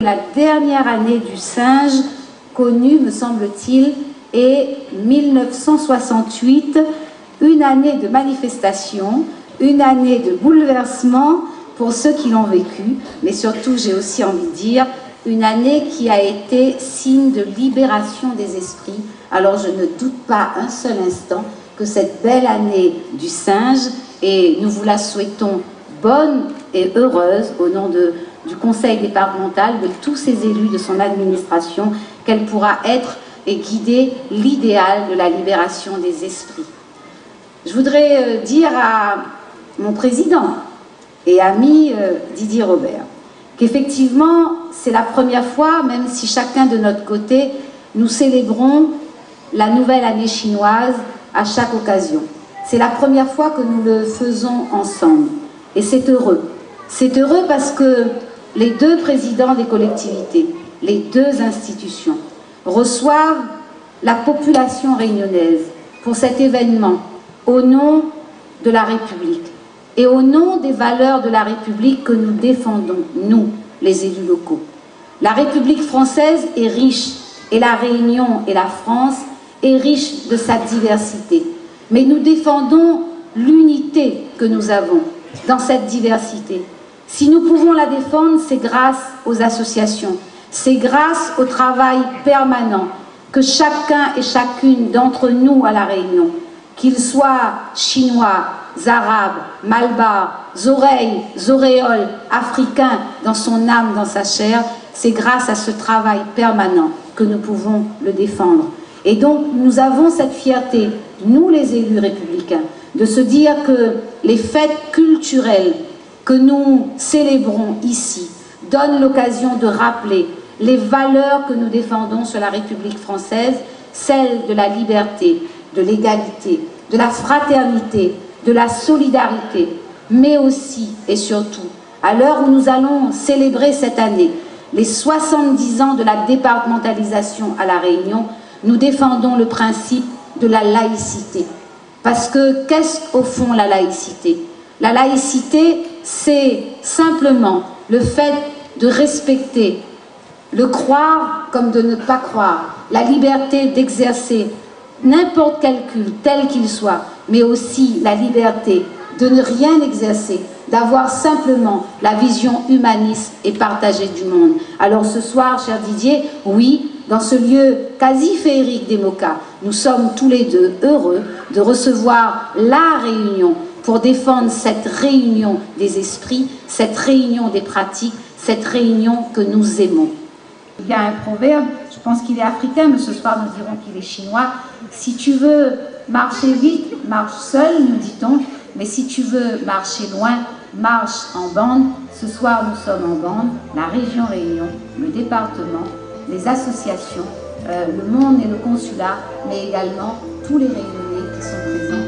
La dernière année du singe connue, me semble-t-il, est 1968, une année de manifestation, une année de bouleversement pour ceux qui l'ont vécu, mais surtout, j'ai aussi envie de dire, une année qui a été signe de libération des esprits. Alors je ne doute pas un seul instant que cette belle année du singe, et nous vous la souhaitons bonne et heureuse au nom du conseil départemental, de tous ses élus, de son administration, qu'elle pourra être et guider l'idéal de la libération des esprits. Je voudrais dire à mon président et ami Didier Robert qu'effectivement c'est la première fois, même si chacun de notre côté, nous célébrons la nouvelle année chinoise à chaque occasion. C'est la première fois que nous le faisons ensemble et c'est heureux. C'est heureux parce que les deux présidents des collectivités, les deux institutions, reçoivent la population réunionnaise pour cet événement au nom de la République et au nom des valeurs de la République que nous défendons, nous, les élus locaux. La République française est riche et la Réunion et la France est riche de sa diversité. Mais nous défendons l'unité que nous avons dans cette diversité. Si nous pouvons la défendre, c'est grâce aux associations, c'est grâce au travail permanent que chacun et chacune d'entre nous à La Réunion, qu'ils soient chinois, arabes, malbars, oreilles, auréoles, africains dans son âme, dans sa chair, c'est grâce à ce travail permanent que nous pouvons le défendre. Et donc nous avons cette fierté, nous les élus républicains, de se dire que les fêtes culturelles que nous célébrons ici donnent l'occasion de rappeler les valeurs que nous défendons sur la République française, celles de la liberté, de l'égalité, de la fraternité, de la solidarité, mais aussi et surtout, à l'heure où nous allons célébrer cette année les 70 ans de la départementalisation à La Réunion, nous défendons le principe de la laïcité. Parce que qu'est-ce au fond la laïcité? La laïcité, c'est simplement le fait de respecter, le croire comme de ne pas croire, la liberté d'exercer n'importe quel culte, tel qu'il soit, mais aussi la liberté de ne rien exercer, d'avoir simplement la vision humaniste et partagée du monde. Alors ce soir, cher Didier, oui, dans ce lieu quasi féerique des Mocas, nous sommes tous les deux heureux de recevoir la Réunion pour défendre cette réunion des esprits, cette réunion des pratiques, cette réunion que nous aimons. Il y a un proverbe, je pense qu'il est africain, mais ce soir nous dirons qu'il est chinois. Si tu veux marcher vite, marche seul, nous dit-on, mais si tu veux marcher loin, marche en bande. Ce soir nous sommes en bande, la région Réunion, le département, les associations, le monde et le consulat, mais également tous les Réunionnais qui sont présents.